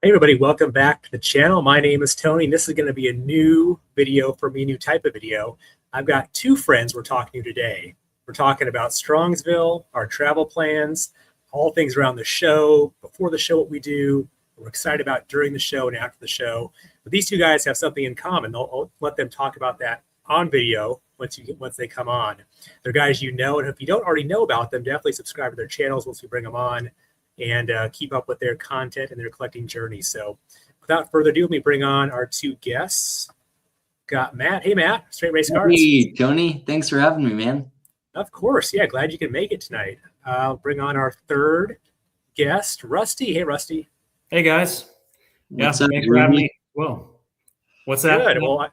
Hey everybody, welcome back to the channel. My name is Tony, and this is going to be a new video for me, a new type of video. I've got two friends we're talking to today. We're talking about Strongsville, our travel plans, all things around the show, before the show, what we do, what we're excited about during the show and after the show. But these two guys have something in common. I'll let them talk about that on video once they come on. They're guys you know, and if you don't already know about them, definitely subscribe to their channels once we bring them on, and keep up with their content and their collecting journey. So without further ado, let me bring on our two guests. Got Matt. Hey, Matt, Straight Race Cards. Hey, Tony. Thanks for having me, man. Of course. Yeah, glad you can make it tonight. I'll bring on our third guest, Rusty. Hey, Rusty. Hey, guys. What's up, thanks for having me. Well, what's that? Good. Well,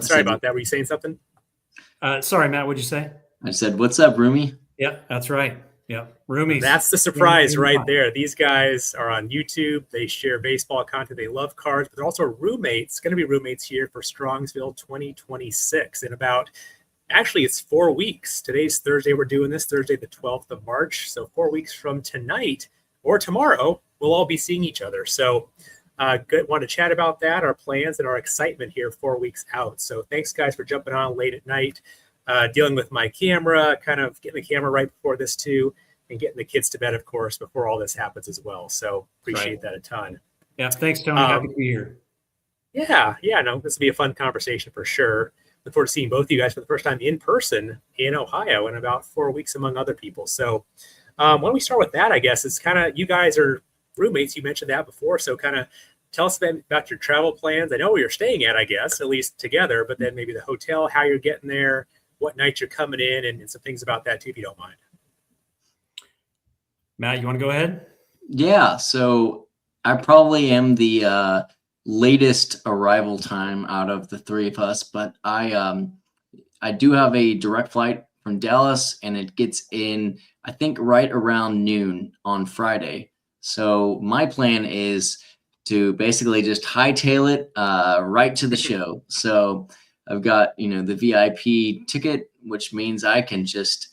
sorry about that. Were you saying something? Sorry, Matt, what'd you say? I said, what's up, Roomy? Yeah, that's right. Yeah, Roomies. That's the surprise right there. These guys are on YouTube. They share baseball content. They love cards, but they're also roommates, going to be roommates here for Strongsville 2026 in about, actually, it's 4 weeks. Today's Thursday. We're doing this Thursday, the 12th of March. So 4 weeks from tonight or tomorrow, we'll all be seeing each other. So good. Want to chat about that, our plans and our excitement here 4 weeks out. So thanks, guys, for jumping on late at night. Dealing with my camera, kind of getting the camera right before this too, and getting the kids to bed, of course, before all this happens as well. So appreciate that a ton. Yeah, thanks, Tony. Happy to be here. Yeah, no, this will be a fun conversation for sure. Look forward to seeing both of you guys for the first time in person in Ohio in about 4 weeks, among other people. So why don't we start with that, I guess. It's kind of, you guys are roommates. You mentioned that before. So kind of tell us about your travel plans. I know where you're staying at, I guess, at least together, but then maybe the hotel, how you're getting there, what night you're coming in, and some things about that too, if you don't mind. Matt, you want to go ahead? Yeah, so I probably am the latest arrival time out of the three of us, but I do have a direct flight from Dallas, and it gets in, I think, right around noon on Friday. So my plan is to basically just hightail it right to the show. So I've got, the VIP ticket, which means I can just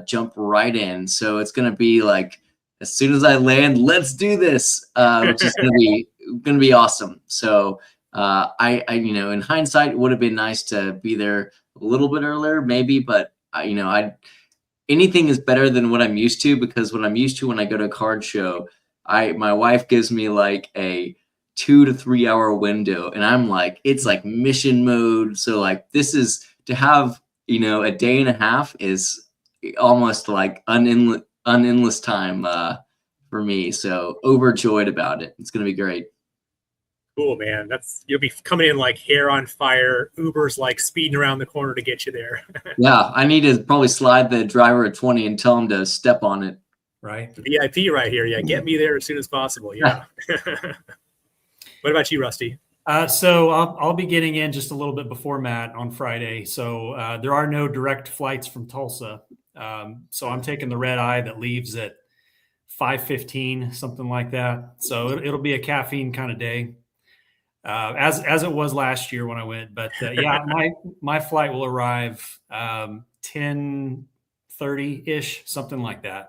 jump right in. So it's going to be like, as soon as I land, let's do this, which is going to be awesome. So I in hindsight, it would have been nice to be there a little bit earlier, maybe, but anything is better than what I'm used to, because what I'm used to when I go to a card show, my wife gives me like a 2 to 3 hour window, and I'm like, it's like mission mode. So like, this is to have, a day and a half is almost like endless time for me. So overjoyed about it. It's going to be great. Cool, man. You'll be coming in like hair on fire. Uber's like speeding around the corner to get you there. Yeah, I need to probably slide the driver a 20 and tell him to step on it. Right. VIP right here. Yeah, get me there as soon as possible. Yeah. What about you, Rusty? So I'll be getting in just a little bit before Matt on Friday. So there are no direct flights from Tulsa. So I'm taking the red eye that leaves at 5:15, something like that. So it'll be a caffeine kind of day, as it was last year when I went. But yeah, my flight will arrive 10:30-ish, something like that.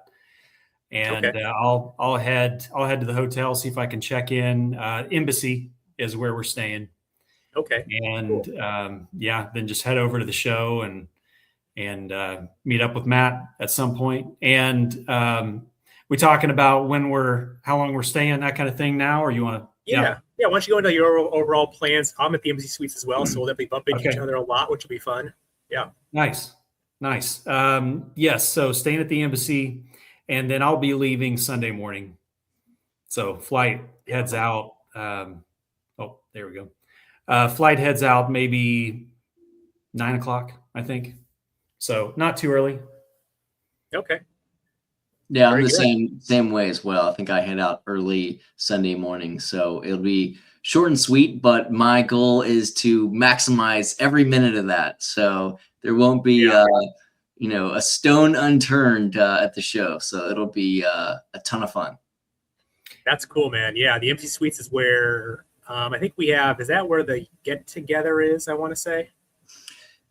And okay. I'll head to the hotel, see if I can check in. Embassy is where we're staying. Okay. And cool. Then just head over to the show and meet up with Matt at some point. And we talking about how long we're staying, that kind of thing now, or you want to? Yeah. Why don't you go into your overall plans? I'm at the Embassy Suites as well, so we'll definitely bump into each other a lot, which will be fun. Yeah. Nice. Yes. So staying at the Embassy. And then I'll be leaving Sunday morning. So flight heads out. There we go. Flight heads out maybe 9 o'clock, I think. So not too early. Okay. Yeah, I'm the same way as well. I think I head out early Sunday morning. So it'll be short and sweet, but my goal is to maximize every minute of that. So there won't be a stone unturned at the show. So it'll be a ton of fun. That's cool, man. Yeah, the Embassy Suites is where I think is that where the get together is, I want to say?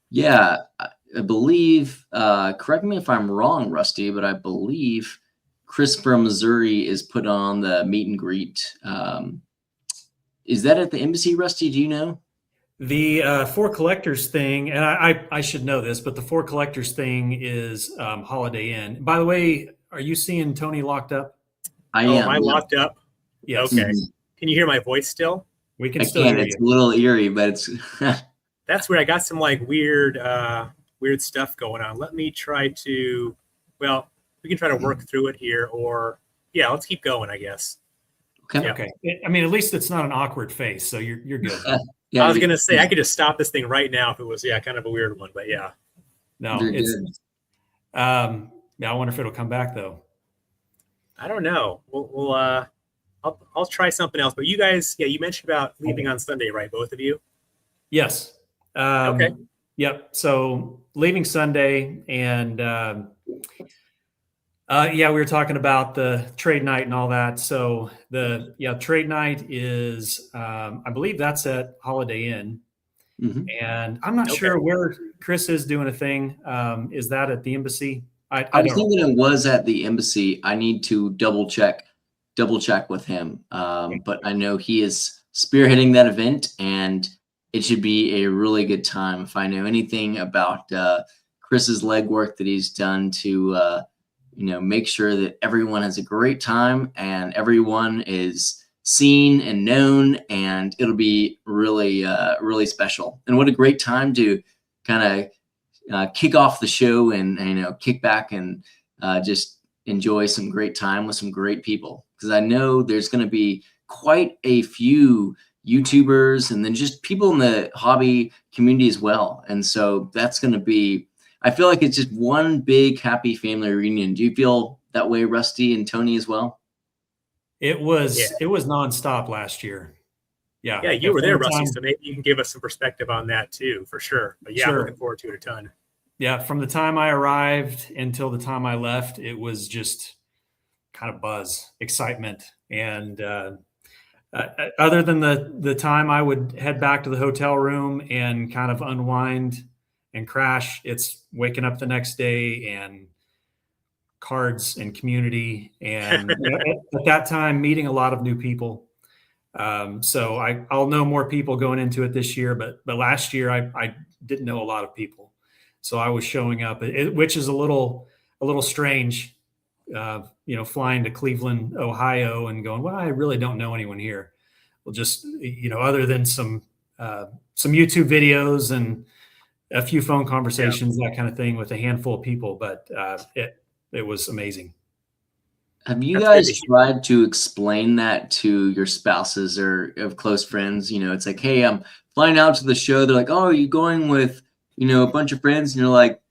Yeah, I believe, correct me if I'm wrong, Rusty, but I believe Chris from Missouri is put on the meet and greet. Is that at the embassy, Rusty? Do you know? The Four Collectors thing, and I should know this, but the Four Collectors thing is Holiday Inn. By the way, are you seeing Tony locked up? I Oh, am. am I locked up? Yes. Okay. Mhm. Can you hear my voice still? We can I still can. hear It's you. a little eerie, but it's That's where I got some like weird stuff going on. Let me try to, well, we can try to work through it here, or yeah, let's keep going, I guess. okay. Yeah. Okay. I mean, at least it's not an awkward face, so you're good. Yeah, I was gonna say I could just stop this thing right now if it was kind of a weird one, but yeah. No, you're it's good. yeah, I wonder if it'll come back though. I don't know. We'll I'll try something else. But you guys, yeah, you mentioned about leaving on Sunday, right? Both of you. Yes. Okay. Yep. So leaving Sunday, and yeah, we were talking about the trade night and all that. So the trade night is, I believe that's at Holiday Inn, Mhm. and I'm not Okay. sure where Chris is doing a thing. Is that at the embassy? I I was don't know. thinking it was at the embassy. I need to double check with him. But I know he is spearheading that event, and it should be a really good time. If I know anything about Chris's legwork that he's done to make sure that everyone has a great time and everyone is seen and known, and it'll be really really special. And what a great time to kind of kick off the show and kick back and just enjoy some great time with some great people, because I know there's going to be quite a few YouTubers and then just people in the hobby community as well. And so that's going to be, I feel like it's just one big happy family reunion. Do you feel that way, Rusty and Tony, as well? It was nonstop last year. Yeah. Yeah, you were From there, the Rusty, time- so maybe you can give us some perspective on that too, for sure. But yeah, I'm Sure. looking forward to it a ton. Yeah, from the time I arrived until the time I left, it was just kind of buzz, excitement, and other than the time I would head back to the hotel room and kind of unwind and crash, it's waking up the next day and cards and community, and at that time meeting a lot of new people. So I'll know more people going into it this year, but last year I didn't know a lot of people. So I was showing up, which is a little strange, flying to Cleveland, Ohio, and going, well, I really don't know anyone here. Well, just other than some YouTube videos and a few phone conversations, that kind of thing, with a handful of people. But it was amazing. Have you That's guys good to hear. tried to explain that to your spouses or of close friends? It's like, hey, I'm flying out to the show. They're like, oh, are you going with a bunch of friends? And you're like,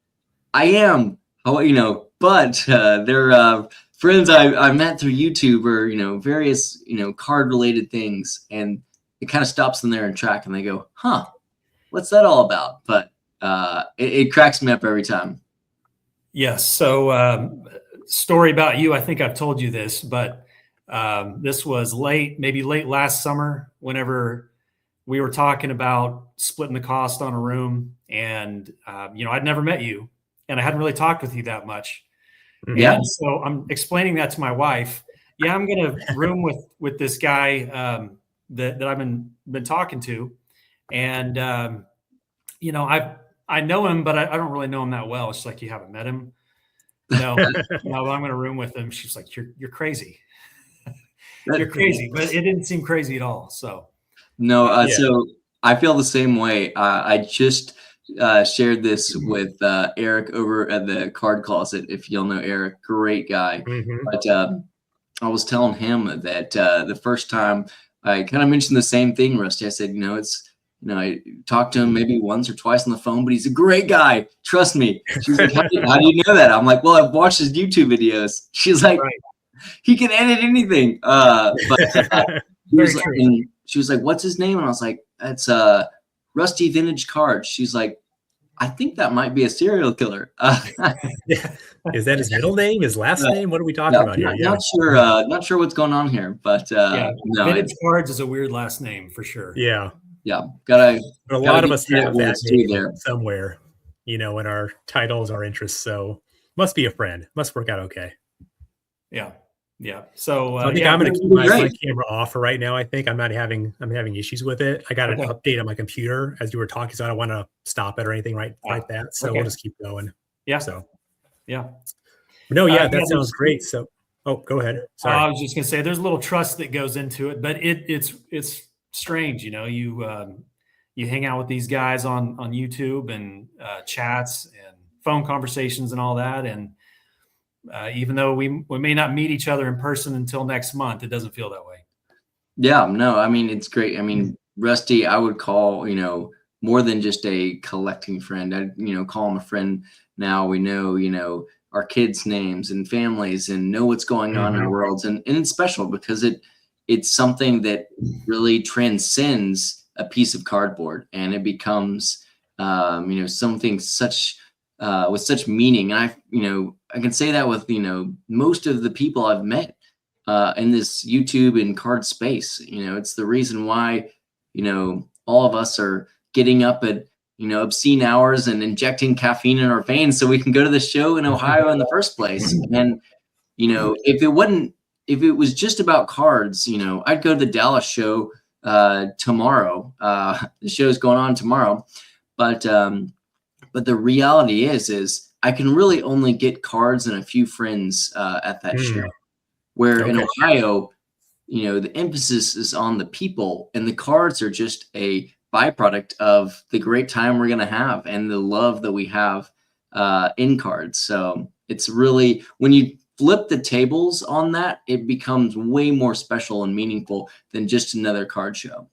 I am. But they're friends I met through YouTube or various card related things, and it kind of stops them there in track, and they go, huh, what's that all about? But it cracks me up every time. Yes. So story about you. I think I've told you this, but this was maybe late last summer, whenever we were talking about splitting the cost on a room, and I'd never met you, and I hadn't really talked with you that much. Yeah. And so I'm explaining that to my wife. Yeah, I'm going to room with this guy that I've been talking to, and I know him, but I don't really know him that well. She's like, you haven't met him? No, no, I'm going to room with him. She's like, you're crazy. You're crazy, but it didn't seem crazy at all. So no, Yeah. So I feel the same way. I just shared this with Eric over at the Card Closet. If you'll know Eric, great guy. Mhm. But I was telling him that the first time I kind of mentioned the same thing, Rusty. I said, I talked to him maybe once or twice on the phone, but he's a great guy. Trust me. She's like, how do you know that? I'm like, well, I've watched his YouTube videos. She's like, Right. He can edit anything. She was like, what's his name? And I was like, it's Rusty Vintage Cards. She's like, I think that might be a serial killer. Yeah. Is that his middle name? His last name? What are we talking about here? Not sure what's going on here, but no, Vintage Cards is a weird last name for sure. Yeah. Gotta. But a lot of us have that name there somewhere, in our titles, our interests. So must be a friend. Must work out okay. Yeah. Yeah. So, So I think yeah, I'm going to keep my Great. camera off for right now. I think I'm having issues with it. I got an Okay. update on my computer as you were talking, so I don't want to stop it or anything right that. So we'll Okay. just keep going. Yeah. So Yeah. no, yeah, Yeah, that sounds great. So go ahead. Sorry. I was just gonna say there's a little trust that goes into it, but it's strange, you know. You hang out with these guys on YouTube and chats and phone conversations and all that, and even though we may not meet each other in person until next month, it doesn't feel that way. Yeah, no, I mean, it's great. I mean, Rusty, I would call, more than just a collecting friend. I'd, call him a friend. Now we know, our kids' names and families and know what's going on in our worlds. And it's special because it's something that really transcends a piece of cardboard and it becomes, something such, with such meaning. And I can say that with, most of the people I've met in this YouTube and card space. It's the reason why, all of us are getting up at, obscene hours and injecting caffeine in our veins so we can go to the show in Ohio in the first place. And, if it was just about cards, I'd go to the Dallas show tomorrow. The show's going on tomorrow. But the reality is I can really only get cards and a few friends at that show. Where in Ohio, the emphasis is on the people and the cards are just a byproduct of the great time we're going to have and the love that we have in cards. So it's really, when you flip the tables on that, it becomes way more special and meaningful than just another card show.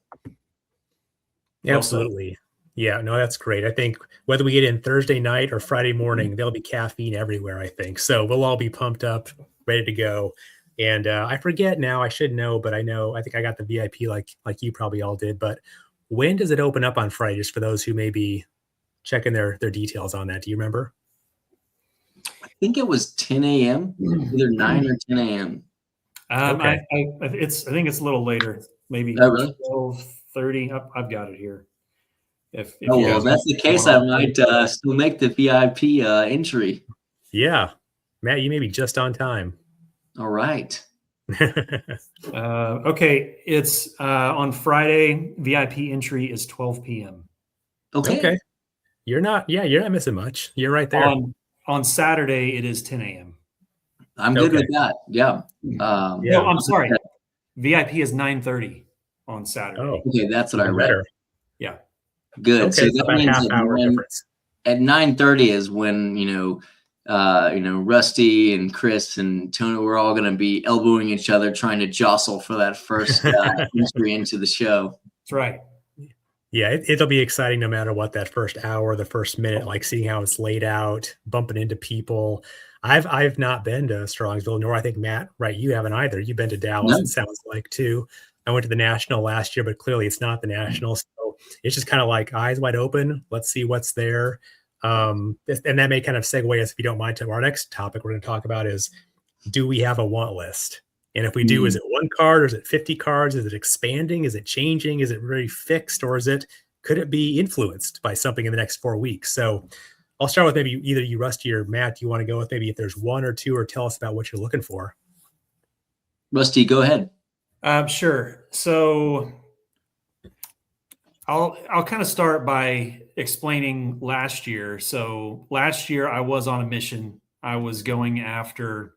Absolutely. Yeah, no, that's great. I think whether we get in Thursday night or Friday morning, there'll be caffeine everywhere, I think. So we'll all be pumped up, ready to go. And I forget now, I should know, but I think I got the VIP like you probably all did. But when does it open up on Friday? Just for those who may be checking their details on that. Do you remember? I think it was 10 a.m., either 9 or 10 a.m. Okay. I think it's a little later, maybe 12:30. I've got it here. If well, that's the case, I might still make the VIP entry. Yeah, Matt, you may be just on time. All right. Okay, it's on Friday. VIP entry is 12 p.m. Okay. You're not missing much. You're right there. On Saturday, it is 10 a.m. I'm good with that. Yeah. No, I'm sorry. VIP is 9:30 on Saturday. Oh, okay, that's what I read. Yeah. Good. Okay, so that about means half-hour difference. At 9:30 is when Rusty and Chris and Tony, we're all going to be elbowing each other, trying to jostle for that first entry into the show. That's right. Yeah, it'll be exciting no matter what, that first hour, the first minute, like seeing how it's laid out, bumping into people. I've not been to Strongsville, nor I think Matt, right? You haven't either. You've been to Dallas, no. It sounds like too. I went to the National last year, but clearly it's not the National. So it's just kind of like eyes wide open. Let's see what's there. And that may kind of segue us, if you don't mind, to our next topic we're going to talk about is, do we have a want list? And if we do, is it one card or is it 50 cards? Is it expanding? Is it changing? Is it really fixed? Or could it be influenced by something in the next 4 weeks? So I'll start with maybe either you, Rusty, or Matt. Do you want to go with maybe if there's one or two, or tell us about what you're looking for? Rusty, go ahead. Sure. So I'll kind of start by explaining last year. So last year I was on a mission. I was going after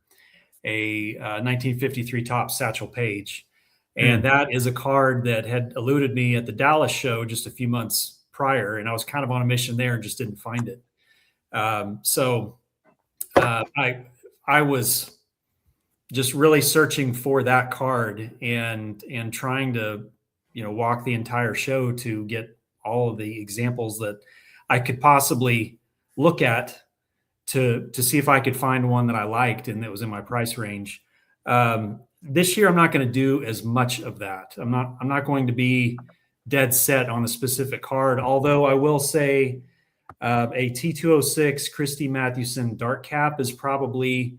a 1953 top Satchel Paige. And that is a card that had eluded me at the Dallas show just a few months prior. And I was kind of on a mission there and just didn't find it. So I was just really searching for that card and trying to, walk the entire show to get all of the examples that I could possibly look at to see if I could find one that I liked and that was in my price range. This year, I'm not going to do as much of that. I'm not going to be dead set on a specific card, although I will say a T206 Christy Mathewson Dark Cap is probably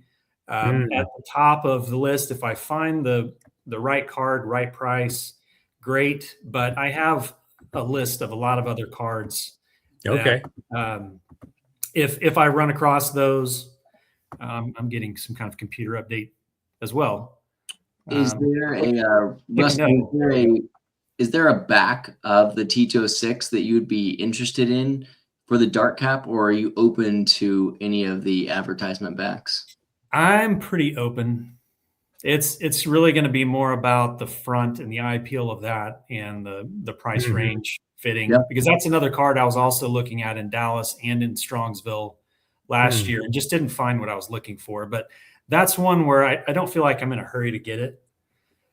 at the top of the list. If I find the right card, right price, great. But I have a list of a lot of other cards. Okay. If I run across those, I'm getting some kind of computer update as well. Is there a Take a note. is there a back of the T206 that you would be interested in for the dark cap, or are you open to any of the advertisement backs? I'm pretty open. It's really going to be more about the front and the eye appeal of that and the price range fitting, Yep. because that's another card I was also looking at in Dallas and in Strongsville last year and just didn't find what I was looking for. But that's one where I don't feel like I'm in a hurry to get it.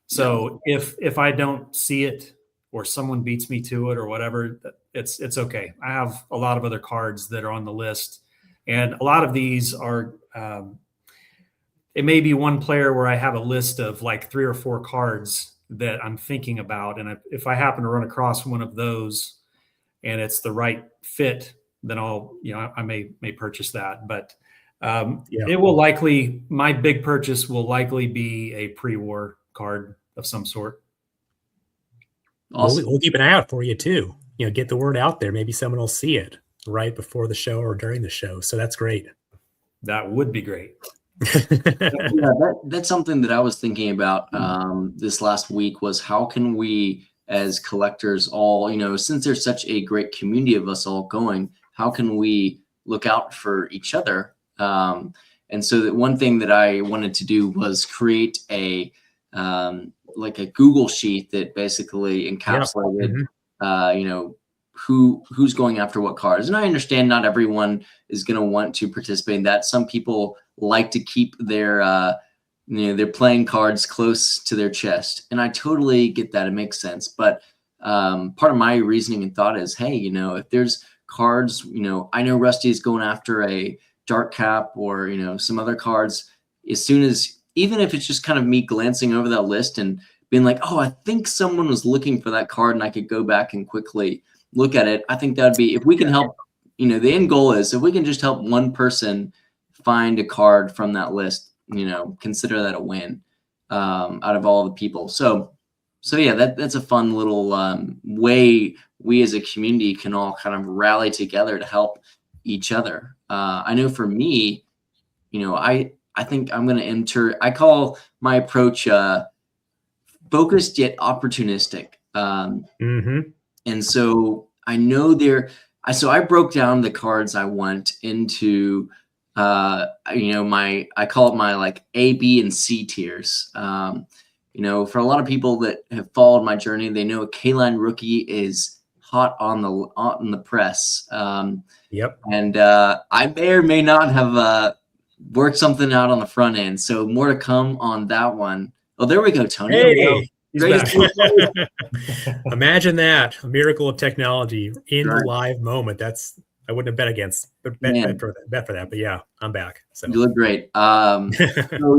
So if I don't see it or someone beats me to it or whatever, it's okay. I have a lot of other cards that are on the list, and a lot of these are it may be one player where I have a list of like 3 or 4 cards that I'm thinking about, and if I happen to run across one of those and it's the right fit, then I may purchase that. But it will likely, my big purchase will likely be a pre-war card of some sort. Awesome. We'll keep an eye out for you too. Get the word out there. Maybe someone will see it right before the show or during the show. So that's great. That would be great. That's something that I was thinking about this last week, was how can we as collectors all, since there's such a great community of us all going, how can we look out for each other? And so that one thing that I wanted to do was create a like a Google sheet that basically encapsulated who's going after what cards. And I understand not everyone is going to want to participate in that. Some people like to keep their their playing cards close to their chest, and I totally get that. It makes sense. But part of my reasoning and thought is, hey, if there's cards, I know Rusty is going after a dark cap or some other cards. As soon as, even if it's just kind of me glancing over that list and being like, oh, I think someone was looking for that card and I could go back and quickly look at it. I think that'd be, if we can help, the end goal is if we can just help one person find a card from that list, consider that a win out of all the people. So yeah, that's a fun little way we as a community can all kind of rally together to help each other. I know for me, I think I'm going to enter, I call my approach focused yet opportunistic. And so I know so I broke down the cards I want into, I call it my like A, B, and C tiers. For a lot of people that have followed my journey, they know a K-line rookie is hot on the press. Yep. And I may or may not have worked something out on the front end. So more to come on that one. Oh, there we go, Tony. Hey, imagine that, a miracle of technology in the live moment. I wouldn't have bet for that, but yeah, I'm back. So you look great. So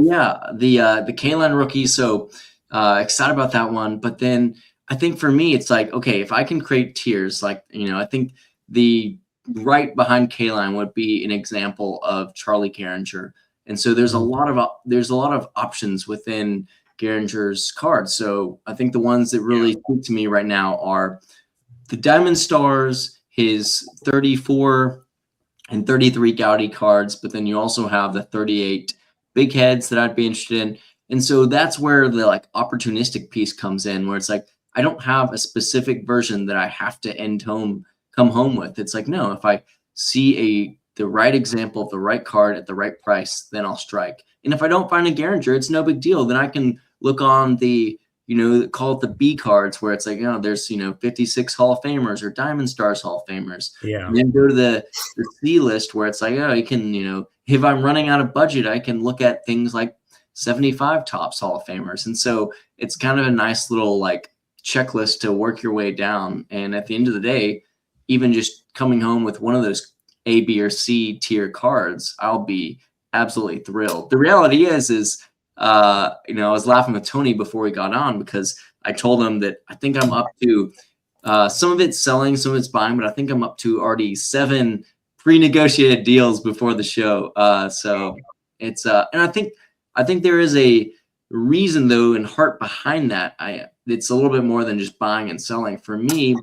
yeah, the K-line rookie. So excited about that one. But then I think for me, it's like, okay, if I can create tiers, like, I think the right behind K-line would be an example of Charlie Gehringer. And so there's a lot of options within Gehringer's cards. So I think the ones that really speak to me right now are the Diamond Stars, his 34 and 33 Gaudy cards, but then you also have the 38 big heads that I'd be interested in. And so that's where the like opportunistic piece comes in, where it's like, I don't have a specific version that I have to come home with. It's like, no, if I see the right example of the right card at the right price, then I'll strike. And if I don't find a Gehringer, it's no big deal. Then I can look on the, call it the B cards, where it's like, there's, 56 Hall of Famers or Diamond Stars Hall of Famers. Yeah. And then go to the C list, where it's like, you can, if I'm running out of budget, I can look at things like 75 Topps Hall of Famers. And so it's kind of a nice little like checklist to work your way down. And at the end of the day, even just coming home with one of those A, B, or C tier cards, I'll be absolutely thrilled. The reality is I was laughing with Tony before we got on, because I told him that I think I'm up to some of it's selling, some of it's buying, but I think I'm up to already 7 pre-negotiated deals before the show. So it's and I think there is a reason though and heart behind that. It's a little bit more than just buying and selling. For me,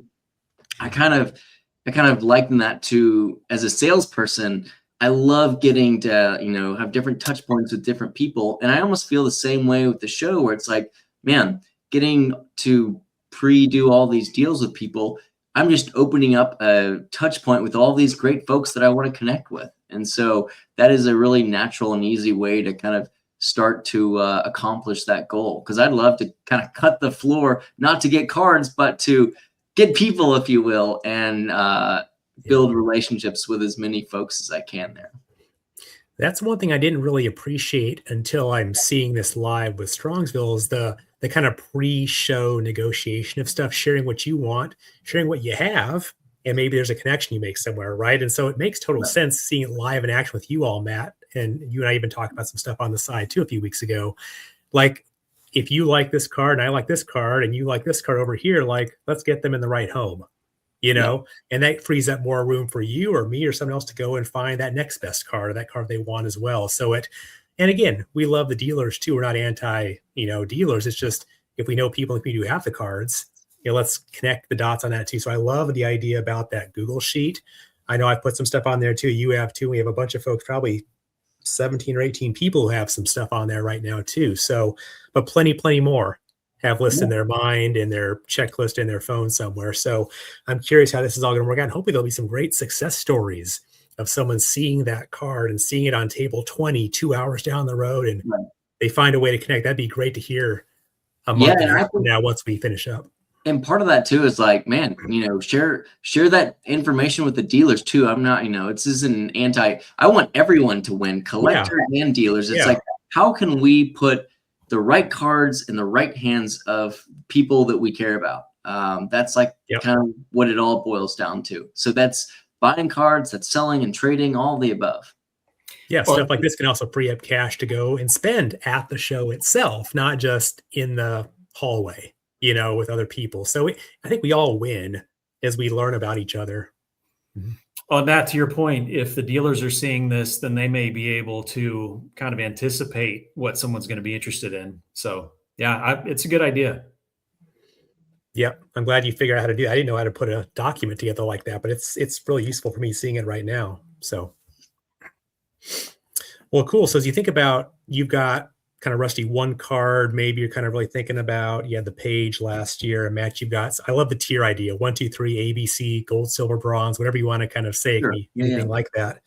I kind of liken that to, as a salesperson, I love getting to, have different touch points with different people. And I almost feel the same way with the show where it's like, man, getting to pre-do all these deals with people, I'm just opening up a touch point with all these great folks that I want to connect with. And so that is a really natural and easy way to kind of start to accomplish that goal. Because I'd love to kind of cut the floor, not to get cards, but to get people, if you will, and build relationships with as many folks as I can there. That's one thing I didn't really appreciate until I'm seeing this live with Strongsville is the kind of pre-show negotiation of stuff, sharing what you want, sharing what you have, and maybe there's a connection you make somewhere, right? And so it makes total sense seeing it live in action with you all, Matt. And you and I even talked about some stuff on the side too a few weeks ago. Like, if you like this card and I like this card and you like this card over here, like, let's get them in the right home, and that frees up more room for you or me or someone else to go and find that next best card or that card they want as well. So and again, we love the dealers too. We're not anti, dealers. It's just, if we know people, if we do have the cards, let's connect the dots on that too. So I love the idea about that Google sheet. I know I've put some stuff on there too. You have too. We have a bunch of folks, probably 17 or 18 people who have some stuff on there right now too. So, but plenty more have lists in their mind and their checklist in their phone somewhere. So I'm curious how this is all going to work out. And hopefully there'll be some great success stories of someone seeing that card and seeing it on table 20, 2 hours down the road, and they find a way to connect. That'd be great to hear a month from now once we finish up. And part of that too is like, man, share that information with the dealers too. I'm not, this isn't I want everyone to win, collectors and dealers. It's like, how can we put the right cards in the right hands of people that we care about? That's like kind of what it all boils down to. So that's buying cards, that's selling and trading, all the above. Yeah, stuff like this can also free up cash to go and spend at the show itself, not just in the hallway, with other people. So I think we all win as we learn about each other. Mm-hmm. On that, to your point, if the dealers are seeing this, then they may be able to kind of anticipate what someone's going to be interested in. So yeah, it's a good idea. Yep. I'm glad you figured out how to do that. I didn't know how to put a document together like that, but it's really useful for me seeing it right now. So, well, cool. So as you think about, you've got kind of Rusty one card, maybe you're kind of really thinking about, you had the page last year, and Matt, you've got, I love the tier idea, 1, 2, 3, ABC, gold, silver, bronze, whatever you want to kind of say, sure. Anything like that.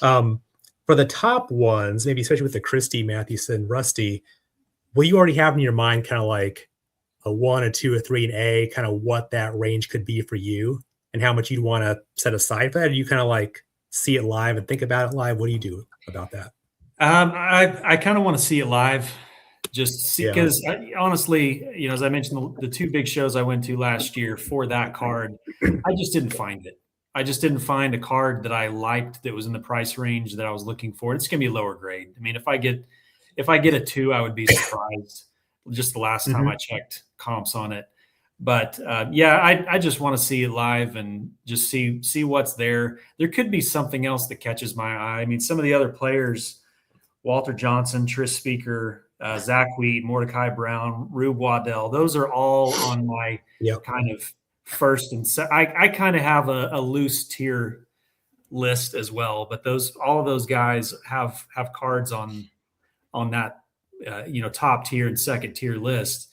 For the top ones, maybe especially with the Christie, Mathewson, Rusty, will you already have in your mind kind of like a 1, a 2, a 3, an A, kind of what that range could be for you and how much you'd want to set aside for that? Or do you kind of like see it live and think about it live? What do you do about that? I kind of want to see it live, just see, because honestly, as I mentioned, the 2 big shows I went to last year for that card, I just didn't find it. I just didn't find a card that I liked that was in the price range that I was looking for. It's going to be lower grade. I mean, if I get a 2, I would be surprised. Just the last time I checked comps on it. But I just want to see it live and just see what's there. There could be something else that catches my eye. I mean, some of the other players, Walter Johnson, Tris Speaker, Zach Wheat, Mordecai Brown, Rube Waddell, those are all on my kind of first and second. I kind of have a loose tier list as well, but all of those guys have cards on that top tier and second tier list.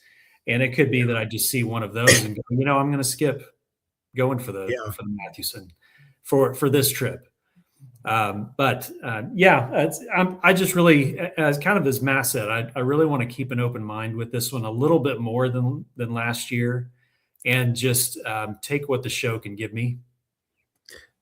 And it could be that I just see one of those and go, I'm going to skip going for the Mathewson for this trip. I just really, as Matt said, I really want to keep an open mind with this one a little bit more than last year, and just take what the show can give me.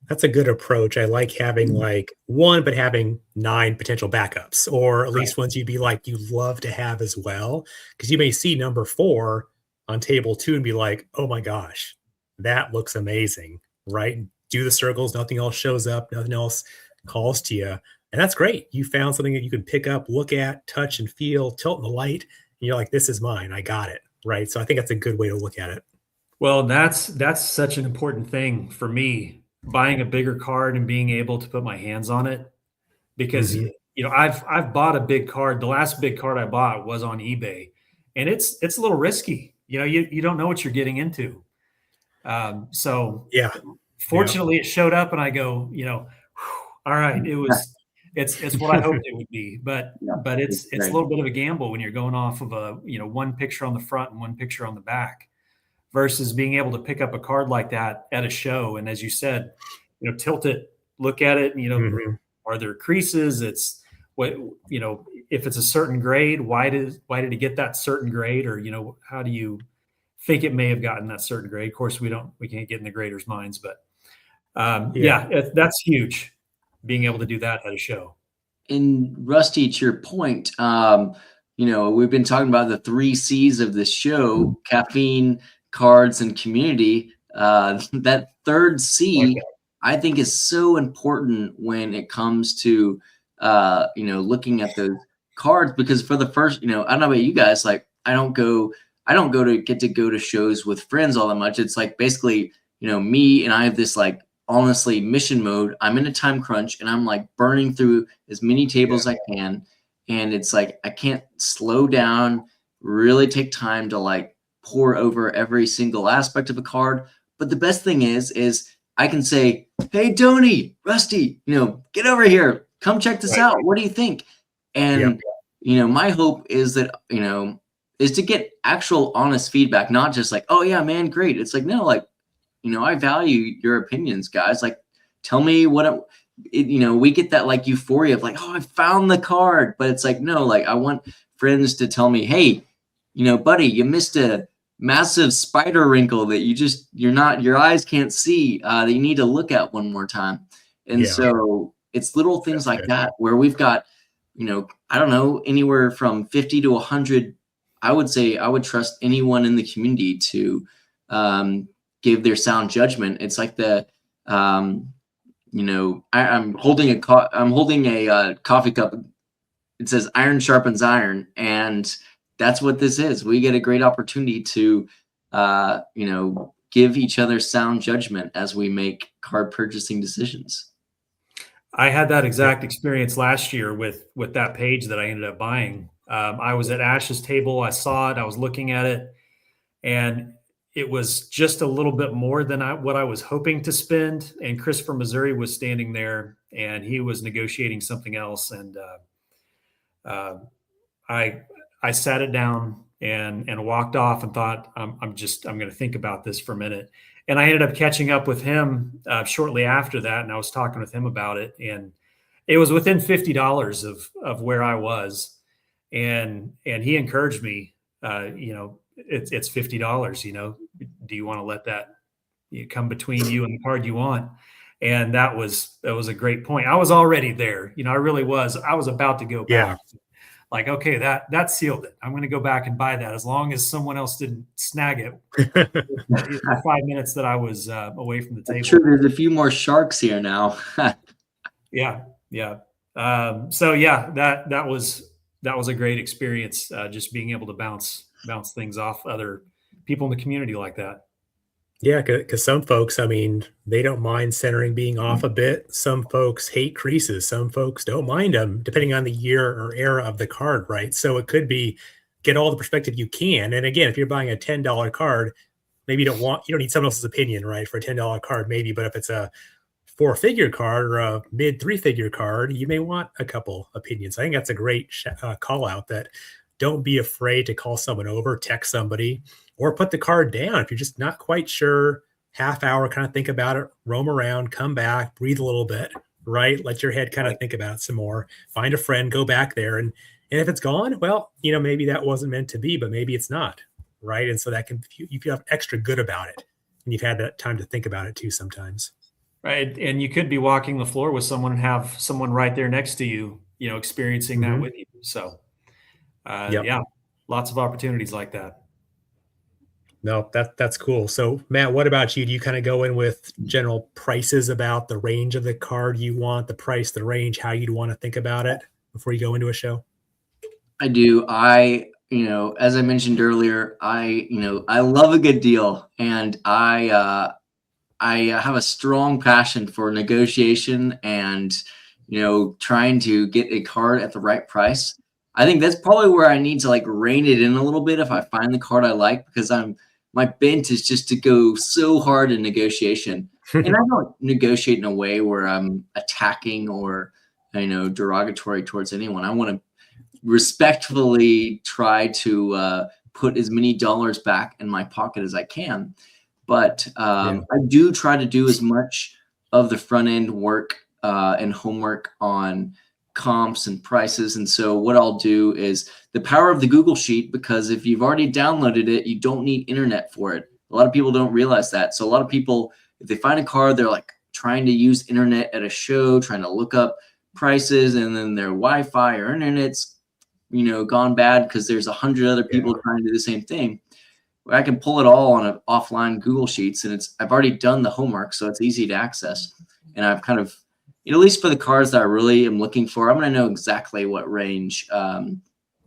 That's a good approach. I like having like one, but having 9 potential backups, or at least ones you'd be like, you love to have as well. Because you may see number 4 on table 2 and be like, oh my gosh, that looks amazing, right? Do the circles, nothing else shows up, nothing else calls to you. And that's great. You found something that you can pick up, look at, touch and feel, tilt in the light. And you're like, this is mine. I got it. Right. So I think that's a good way to look at it. Well, that's such an important thing for me, buying a bigger card and being able to put my hands on it, because I've bought a big card. The last big card I bought was on eBay, and it's a little risky. You don't know what you're getting into. Fortunately it showed up and I go, All right. It's what I hoped it would be, but Yeah, it's a great. little bit of a gamble when you're going off of one picture on the front and one picture on the back versus being able to pick up a card like that at a show. And as you said, tilt it, look at it, Mhm. are there creases? It's what, if it's a certain grade, why did it get that certain grade? Or, how do you think it may have gotten that certain grade? Of course, we can't get in the graders' minds, but Yeah. that's huge being able to do that at a show. And Rusty, to your point, we've been talking about the 3 C's of this show: caffeine, cards, and community. That third C, Okay. I think, is so important when it comes to looking at those cards, because for the first, I don't know about you guys, like I don't get to go to shows with friends all that much. It's like basically, me, and I have this like honestly mission mode. I'm in a time crunch and I'm like burning through as many tables as I can. And it's like I can't slow down, really take time to like pour over every single aspect of a card. But the best thing is I can say, "Hey, Tony, Rusty, get over here. Come check this out. What do you think?" And my hope is that, is to get actual honest feedback, not just like, "Oh yeah, man, great." It's like, no, like, I value your opinions, guys. Like, tell me what we get that like euphoria of like, "Oh, I found the card," but it's like, no, like I want friends to tell me, "Hey, buddy, you missed a massive spider wrinkle that your eyes can't see, that you need to look at one more time." And so it's little things like that where we've got, I don't know, anywhere from 50 to 100. I would say I would trust anyone in the community to give their sound judgment. It's like I'm holding a coffee cup. It says iron sharpens iron, and that's what this is. We get a great opportunity to give each other sound judgment as we make card purchasing decisions. I had that exact experience last year with that page that I ended up buying. I was at Ash's table. I saw it. I was looking at it, and it was just a little bit more than what I was hoping to spend. And Chris from Missouri was standing there, and he was negotiating something else. And I sat it down and walked off and thought, I'm going to think about this for a minute. And I ended up catching up with him shortly after that, and I was talking with him about it, and it was within $50 of where I was, and he encouraged me, it's $50. Do you want to let that come between you and the card you want? And that was a great point. I was already there, I really was. I was about to go back. Like, okay, that sealed it. I'm going to go back and buy that as long as someone else didn't snag it for 5 minutes that I was away from the table. Sure, there's a few more sharks here now. Yeah. So yeah, that was a great experience. Just being able to bounce things off other people in the community like that. Yeah, because some folks, I mean, they don't mind centering being off a bit. Some folks hate creases. Some folks don't mind them, depending on the year or era of the card, right? So it could be get all the perspective you can. And again, if you're buying a $10 card, maybe you don't need someone else's opinion, right? For a $10 card, maybe. But if it's a 4-figure card or a mid 3-figure card, you may want a couple opinions. I think that's a great call out, that don't be afraid to call someone over, text somebody, or put the card down. If you're just not quite sure, half hour, kind of think about it, roam around, come back, breathe a little bit, right? Let your head kind of think about it some more, find a friend, go back there. And if it's gone, well, maybe that wasn't meant to be, but maybe it's not, right? And so that you feel extra good about it. And you've had that time to think about it too sometimes. Right. And you could be walking the floor with someone and have someone right there next to you, experiencing that with you. So yeah, lots of opportunities like that. No, that's cool. So Matt, what about you? Do you kind of go in with general prices about the range of the card you want, the price, the range, how you'd want to think about it before you go into a show? I do. As I mentioned earlier, I love a good deal, and I have a strong passion for negotiation and, trying to get a card at the right price. I think that's probably where I need to like rein it in a little bit if I find the card I like, because my bent is just to go so hard in negotiation. And I don't negotiate in a way where I'm attacking or, derogatory towards anyone. I want to respectfully try to put as many dollars back in my pocket as I can. But I do try to do as much of the front end work and homework on comps and prices. And so what I'll do is the power of the Google Sheet, because if you've already downloaded it, you don't need internet for it. A lot of people don't realize that. So a lot of people, if they find a car, they're like trying to use internet at a show, trying to look up prices, and then their Wi-Fi or internet's gone bad because there's 100 other people trying to do the same thing. I can pull it all on an offline Google Sheets, and I've already done the homework, so it's easy to access. And I've kind of, at least for the cars that I really am looking for, I'm going to know exactly what range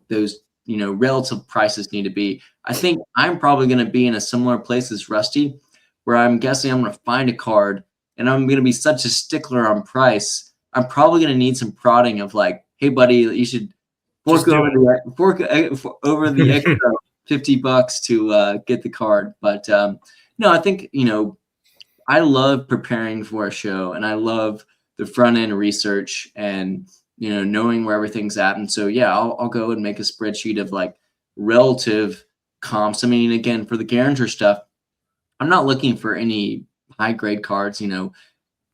those relative prices need to be. I think I'm probably going to be in a similar place as Rusty, where I'm guessing I'm going to find a card, and I'm going to be such a stickler on price. I'm probably going to need some prodding of like, hey, buddy, you should fork over the extra $50 to get the card. But no, I think I love preparing for a show, and I love the front end research and knowing where everything's at. And so I'll go and make a spreadsheet of like relative comps. I mean, again, for the Garinger stuff, I'm not looking for any high grade cards.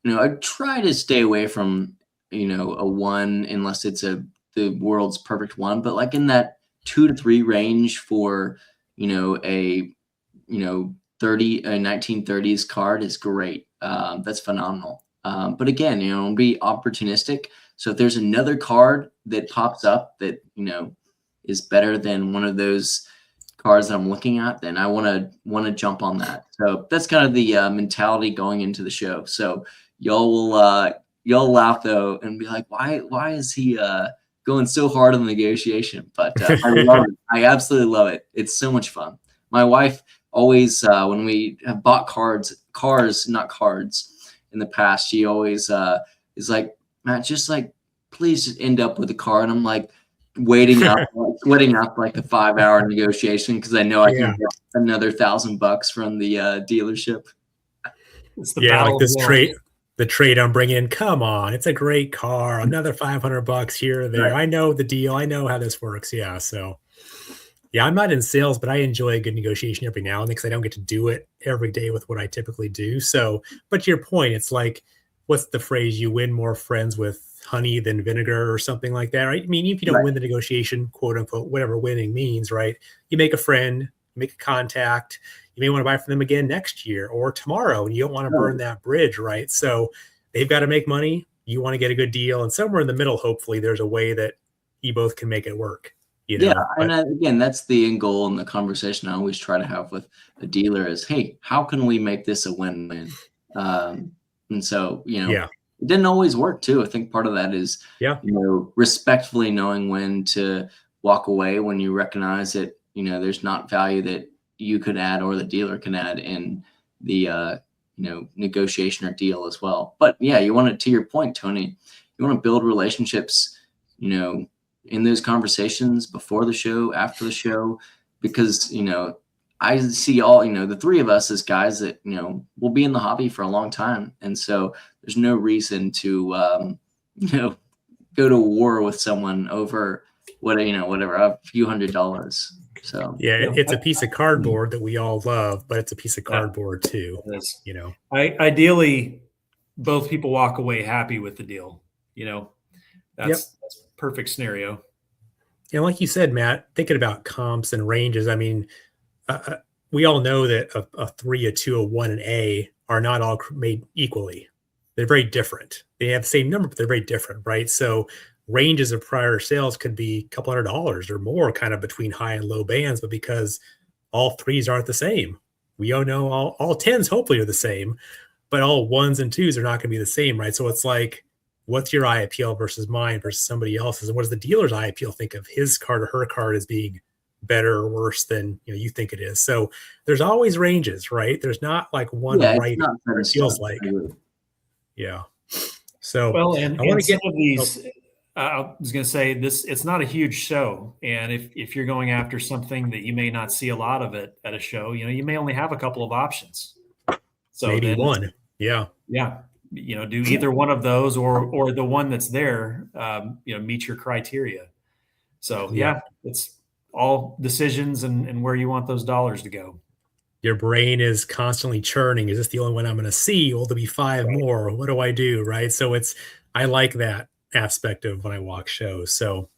I try to stay away from a 1 unless it's the world's perfect one, but like in that 2 to 3 range for a 1930s card is great. That's phenomenal. But again, be opportunistic. So if there's another card that pops up that is better than one of those cards that I'm looking at, then I want to jump on that. So that's kind of the mentality going into the show. So y'all laugh though and be like, why is he going so hard on the negotiation? But I love it. I absolutely love it. It's so much fun. My wife always, when we have bought cars, not cards in the past, she always is like, Matt, just like, please just end up with a car. And I'm like waiting up, sweating up like a 5-hour negotiation because I know I can get another $1,000 from the dealership. It's the like this trade I'm bringing. Come on, it's a great car. Another $500 here or there. Right. I know the deal. I know how this works. Yeah. So, I'm not in sales, but I enjoy a good negotiation every now and then because I don't get to do it every day with what I typically do. So, but to your point, it's like, what's the phrase? You win more friends with honey than vinegar or something like that, right? I mean, if you don't win the negotiation, quote unquote, whatever winning means, right? You make a friend, you make a contact. You may want to buy from them again next year or tomorrow, and you don't want to burn that bridge, right? So they've got to make money. You want to get a good deal, and somewhere in the middle, hopefully, there's a way that you both can make it work. And again, that's the end goal in the conversation I always try to have with a dealer is, hey, how can we make this a win-win? And so, it didn't always work too. I think part of that is, respectfully knowing when to walk away when you recognize that, there's not value that you could add or the dealer can add in the, negotiation or deal as well. But you want to your point, Tony, you want to build relationships, in those conversations before the show, after the show, because, I see all, the three of us as guys that, will be in the hobby for a long time. And so there's no reason to, go to war with someone over whatever, a few $100s. So, it's a piece of cardboard that we all love, but it's a piece of cardboard too, Ideally, both people walk away happy with the deal. That's perfect scenario. And like you said, Matt, thinking about comps and ranges, I mean, we all know that a 3, a 2, a 1, and A are not all made equally. They're very different. They have the same number, but they're very different, right? So ranges of prior sales could be a couple $100 or more kind of between high and low bands, but because all 3s aren't the same, we all know all 10s hopefully are the same, but all 1s and 2s are not going to be the same, right? So it's like, what's your eye appeal versus mine versus somebody else's? And what does the dealer's eye appeal think of his card or her card as being better or worse than you think it is? So there's always ranges, right? There's not like one right or it feels like. Yeah. So well, and I want to get some of these. I was going to say this. It's not a huge show, and if you're going after something that you may not see a lot of it at a show, you may only have a couple of options. So maybe one. Yeah. Yeah. Do either one of those or the one that's there, meet your criteria. So Yeah. yeah, it's all decisions and where you want those dollars to go. Your brain is constantly churning. Is this the only one I'm going to see? Will there be five Right. more? What do I do? Right. So I like that aspect of when I walk shows. So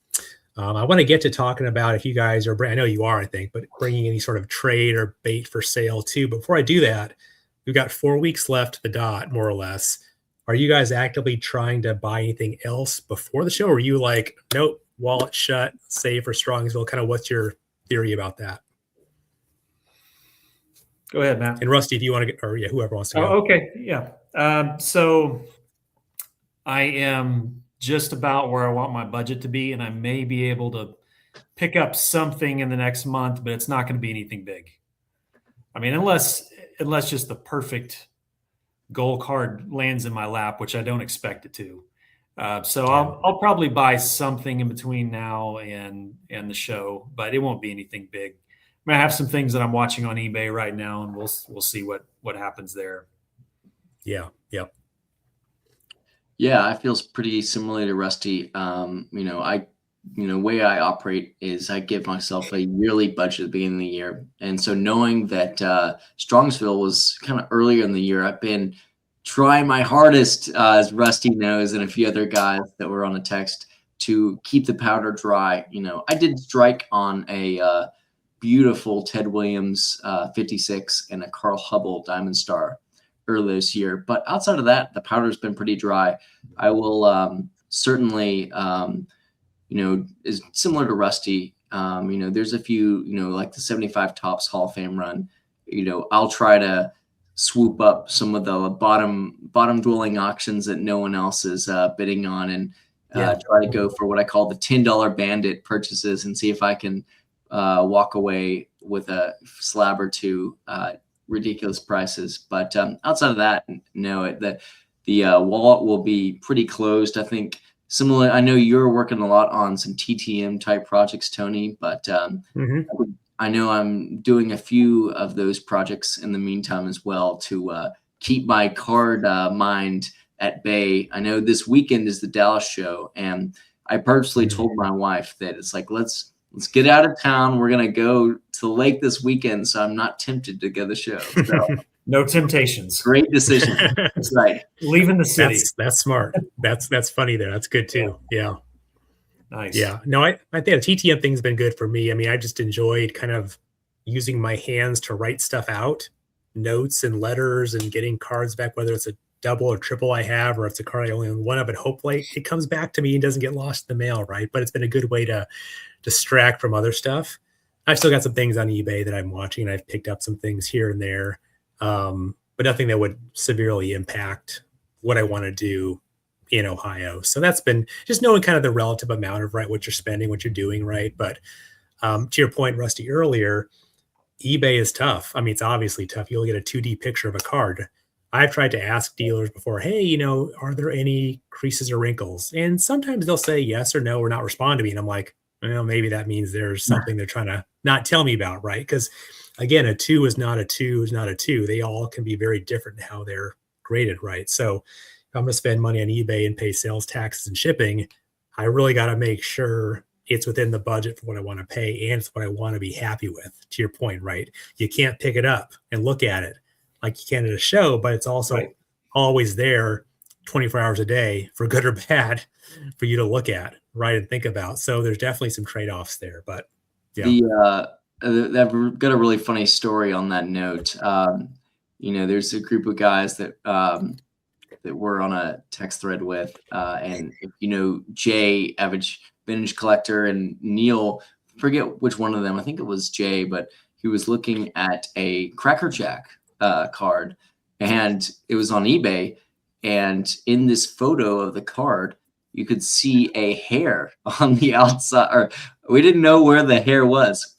I want to get to talking about if you guys are, I know you are, I think, but bringing any sort of trade or bait for sale too. Before I do that, we've got 4 weeks left to the dot, more or less. Are you guys actively trying to buy anything else before the show? Or are you like, nope, wallet shut, save for Strongsville? Kind of what's your theory about that? Go ahead, Matt. And Rusty, if you want to get, or yeah, whoever wants to go. Oh, okay. Yeah. So I am just about where I want my budget to be, and I may be able to pick up something in the next month, but it's not going to be anything big. I mean, unless just the perfect goal card lands in my lap, which I don't expect it to. So I'll probably buy something in between now and the show, but it won't be anything big. I have some things that I'm watching on eBay right now, and we'll see what happens there. Yeah. Yep. Yeah, I feel pretty similar to Rusty. Way I operate is I give myself a yearly budget at the beginning of the year. And so knowing that Strongsville was kind of earlier in the year, I've been trying my hardest, as Rusty knows, and a few other guys that were on a text, to keep the powder dry. I did strike on a beautiful Ted Williams 56 and a Carl Hubble Diamond Star earlier this year. But outside of that, the powder's been pretty dry. I will certainly, is similar to Rusty. There's a few, like the 75 Tops Hall of Fame run. I'll try to swoop up some of the bottom dwelling auctions that no one else is bidding on, and try to go for what I call the $10 bandit purchases and see if I can walk away with a slab or two, ridiculous prices. But outside of that, no, the wallet will be pretty closed. I think similar. I know you're working a lot on some TTM type projects, Tony, but I know I'm doing a few of those projects in the meantime as well to keep my card mind at bay. I know this weekend is the Dallas show, and I purposely told my wife that it's like, let's get out of town. We're going to go to the lake this weekend, so I'm not tempted to go to the show. So, no temptations. Great decision. That's right. Leaving the city. That's smart. That's funny there. That's good too. Yeah. Nice. Yeah. No, I think the TTM thing's been good for me. I mean, I just enjoyed kind of using my hands to write stuff out, notes and letters, and getting cards back, whether it's a double or triple I have, or if it's a card I only own one of, and hopefully it comes back to me and doesn't get lost in the mail, right? But it's been a good way to distract from other stuff. I've still got some things on eBay that I'm watching, and I've picked up some things here and there, but nothing that would severely impact what I want to do in Ohio. So that's been just knowing kind of the relative amount of, right, what you're spending, what you're doing, right? But to your point, Rusty, earlier, eBay is tough. I mean, it's obviously tough. You'll get a 2D picture of a card. I've tried to ask dealers before, hey, are there any creases or wrinkles? And sometimes they'll say yes or no or not respond to me. And I'm like, well, maybe that means there's something they're trying to not tell me about, right? Because again, a 2 is not a 2 is not a 2. They all can be very different in how they're graded, right? So if I'm going to spend money on eBay and pay sales taxes and shipping, I really got to make sure it's within the budget for what I want to pay, and it's what I want to be happy with, to your point, right? You can't pick it up and look at it like you can at a show, but it's also always there 24 hours a day, for good or bad, for you to look at, right, and think about. So there's definitely some trade-offs there, but yeah. I've got a really funny story on that note. There's a group of guys that we're on a text thread with, and Jay, average vintage collector, and Neil, forget which one of them, I think it was Jay, but he was looking at a Cracker Jack card, and it was on eBay, and in this photo of the card you could see a hair on the outside, or we didn't know where the hair was.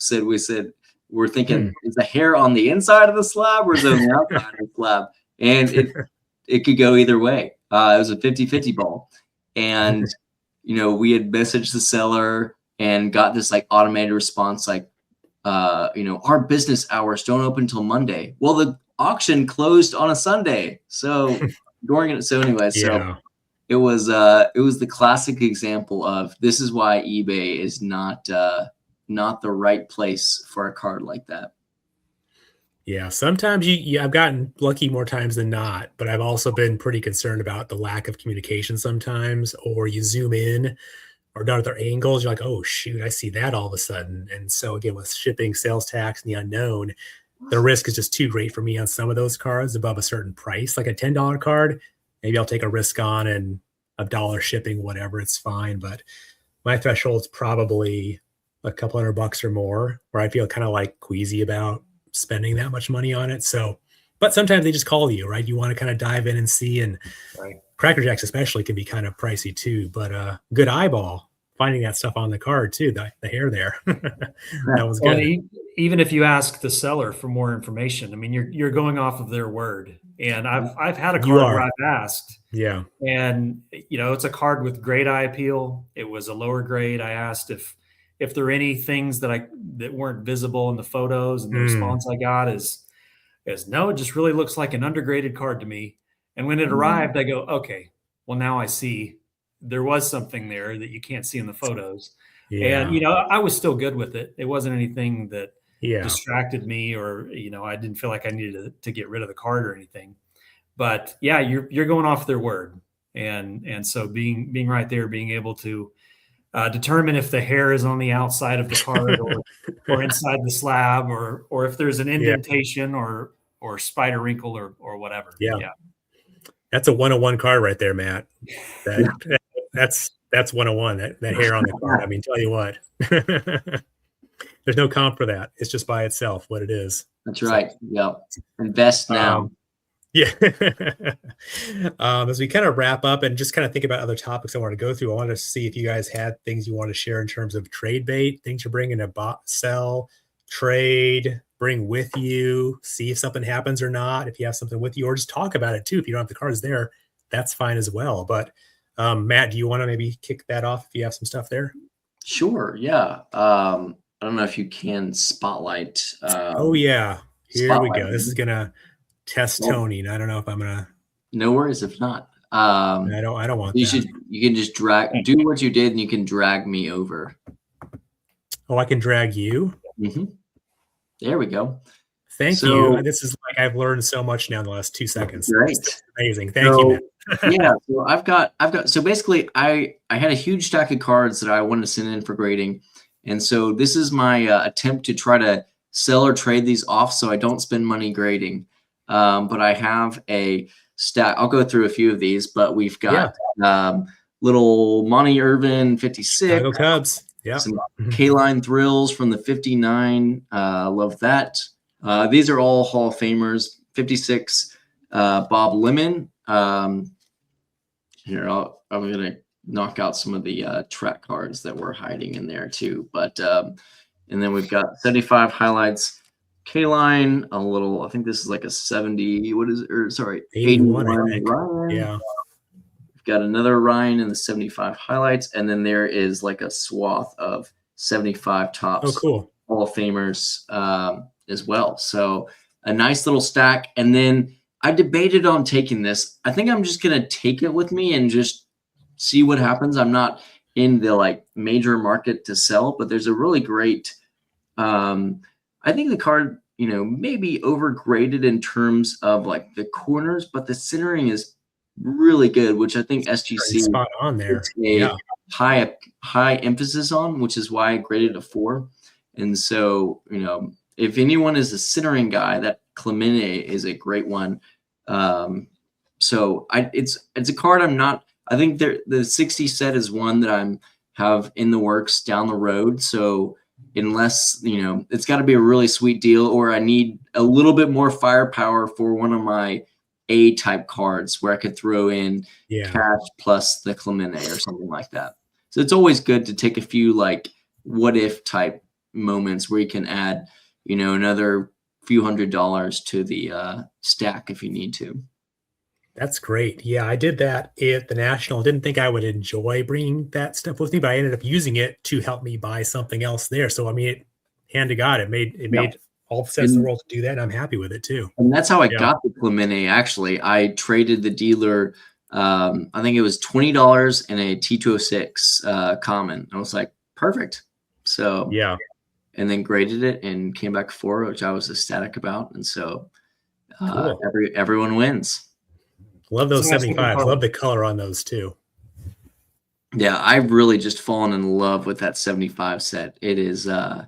We're thinking, is the hair on the inside of the slab or is it on the outside of the slab? And it could go either way. It was a 50-50 ball. And, we had messaged the seller and got this like automated response, like, our business hours don't open until Monday. Well, the auction closed on a Sunday. So during it, so anyway, Yeah. so it was the classic example of this is why eBay is not the right place for a card like that. Yeah, sometimes I've gotten lucky more times than not, but I've also been pretty concerned about the lack of communication sometimes, or you zoom in or down at their angles, you're like, oh shoot, I see that all of a sudden. And so again, with shipping, sales tax, and the unknown, the risk is just too great for me on some of those cards above a certain price. Like a $10 card, maybe I'll take a risk on, and a dollar shipping, whatever, it's fine. But my threshold's probably a couple $100 or more, where I feel kind of like queasy about spending that much money on it. So, but sometimes they just call you, right? You want to kind of dive in and see, and Right. Cracker Jacks especially can be kind of pricey too, but good eyeball finding that stuff on the card too, the hair there. That was Well, good. even if you ask the seller for more information, I mean, you're going off of their word. And I've had a You card where are. I've asked, Yeah. and it's a card with great eye appeal. It was a lower grade. I asked if there are any things that weren't visible in the photos, and the response I got is no, it just really looks like an undergraded card to me. And when it arrived, I go, okay, well, now I see there was something there that you can't see in the photos. Yeah. And I was still good with it. It wasn't anything that Yeah. distracted me, or I didn't feel like I needed to get rid of the card or anything. But yeah, you're going off their word, and so being right there, being able to determine if the hair is on the outside of the card or inside the slab, or if there's an indentation or spider wrinkle or whatever. Yeah. That's a 101 card right there, Matt. That's 101. That hair on the card. I mean, tell you what, there's no comp for that. It's just by itself what it is. That's right. Yep. Invest now. Yeah. As we kind of wrap up and just kind of think about other topics I want to go through, I wanted to see if you guys had things you want to share in terms of trade bait, things you're bringing to sell, trade, bring with you, see if something happens or not, if you have something with you, or just talk about it too. If you don't have the cards there, that's fine as well. But Matt, do you want to maybe kick that off if you have some stuff there? Sure. Yeah. I don't know if you can spotlight. Oh yeah. Here we go. This is gonna test Tony, and I don't know if I'm gonna. No worries if not. I don't want that. You can just do what you did, and you can drag me over. Oh, I can drag you. Mm-hmm. There we go. Thank you. This is like I've learned so much now in the last 2 seconds. Great. It's amazing. Thank you, Matt. Yeah. So I've got. So basically, I had a huge stack of cards that I wanted to send in for grading, and so this is my attempt to try to sell or trade these off, so I don't spend money grading. But I have a stack. I'll go through a few of these, but we've got little Monty Irvin 56. Chicago Cubs. Yeah. Some K-Line Thrills from the 59. Love that. These are all Hall of Famers. 56, Bob Lemon. Here, I'm going to knock out some of the track cards that were hiding in there too. But and then we've got 75 highlights. K-Line, a little, I think this is like a 70, 81 Ryan. Yeah. We've got another Ryan in the 75 highlights, and then there is like a swath of 75 tops. Oh, cool. Hall of Famers as well. So a nice little stack. And then I debated on taking this. I think I'm just going to take it with me and just see what happens. I'm not in the like major market to sell, but there's a really great, I think the card, maybe overgraded in terms of like the corners, but the centering is really good, which I think SGC spot on there. high emphasis on, which is why I graded a 4. And so, if anyone is a centering guy, that Clemente is a great one. So it's a card I'm not. I think the 60 set is one that have in the works down the road. So unless it's got to be a really sweet deal, or I need a little bit more firepower for one of my A type cards where I could throw in cash plus the Clemente or something like that. So it's always good to take a few like what if type moments where you can add another few $100s to the stack if you need to. That's great. Yeah, I did that at the National. Didn't think I would enjoy bringing that stuff with me, but I ended up using it to help me buy something else there. So I mean, hand to God, it made all the sense in the world to do that. And I'm happy with it too. And that's how I Yeah. got the Clemente. Actually, I traded the dealer. I think it was $20 and a T206 common. I was like, perfect. So Yeah. and then graded it and came back 4, which I was ecstatic about. And so Cool. everyone wins. Love those It's a nice looking 75s. car. Love the color on those too. Yeah, I've really just fallen in love with that 75 set. It is I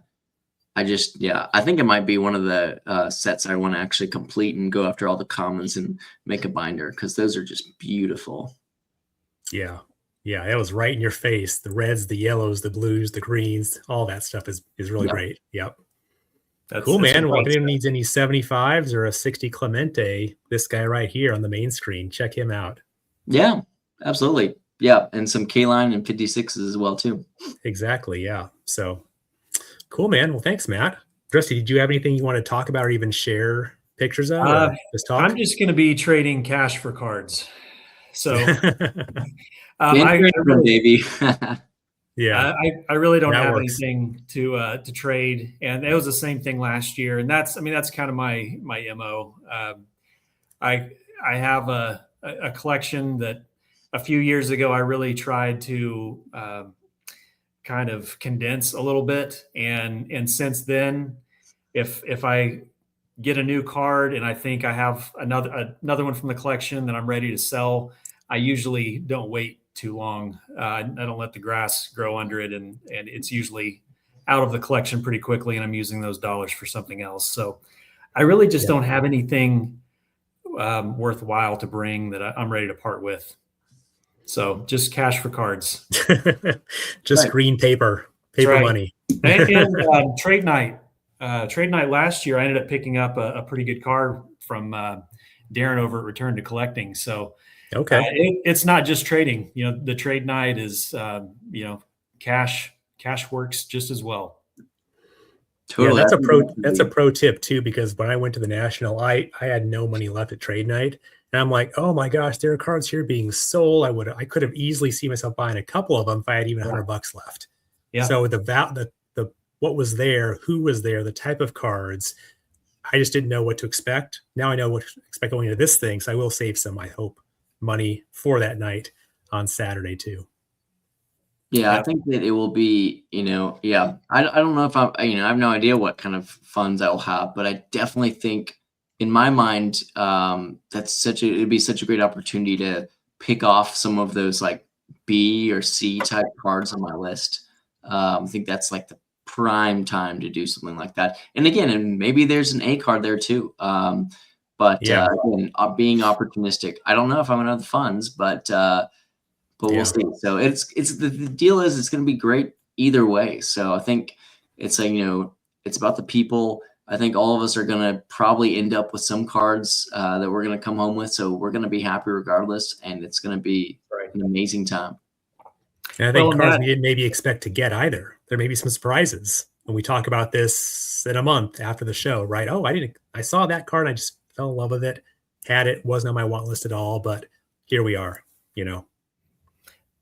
think it might be one of the sets I want to actually complete and go after all the commons and make a binder, because those are just beautiful. Yeah. Yeah. That was right in your face. The reds, the yellows, the blues, the greens, all that stuff is really great. Yep. Cool, man. Well, if anyone needs any 75s or a 60 Clemente, this guy right here on the main screen, check him out. Yeah, absolutely. Yeah, and some K-line and 56s as well too. Exactly. Yeah. So cool, man. Well, thanks, Matt. Dusty, did you have anything you want to talk about or even share pictures of? Or just talk? I'm just going to be trading cash for cards. So baby. Yeah, I really don't That have works. anything to trade, and it was the same thing last year. And that's kind of my MO. I have a collection that a few years ago I really tried to kind of condense a little bit, and since then, if I get a new card and I think I have another one from the collection that I'm ready to sell, I usually don't wait too long. I don't let the grass grow under it, and it's usually out of the collection pretty quickly, and I'm using those dollars for something else. So I really just don't have anything worthwhile to bring that I'm ready to part with. So just cash for cards. Just green paper money. And trade night. Trade night last year, I ended up picking up a pretty good card from Darren over at Return to Collecting. So it's not just trading. The trade night is cash works just as well. Totally. Yeah, that's a pro tip too, because when I went to the National, I had no money left at trade night. And I'm like, oh my gosh, there are cards here being sold. I could have easily seen myself buying a couple of them if I had even $100 left. Yeah. So the what was there, who was there, the type of cards, I just didn't know what to expect. Now I know what to expect going into this thing. So I will save some, I hope, money for that night on Saturday too. Yeah, I think that it will be, I don't know if I have no idea what kind of funds I'll have, but I definitely think in my mind, it'd be such a great opportunity to pick off some of those like B or C type cards on my list. I think that's like the prime time to do something like that. And again, and maybe there's an A card there too. Again, being opportunistic. I don't know if I'm gonna have the funds, but we'll see. So it's the deal is it's going to be great either way. So I think it's like, it's about the people. I think all of us are going to probably end up with some cards that we're going to come home with. So we're going to be happy regardless. And it's going to be an amazing time. And I think cards we didn't maybe expect to get either. There may be some surprises when we talk about this in a month after the show, right? Oh, I saw that card. I just fell in love with it. Had it, wasn't on my want list at all, but here we are,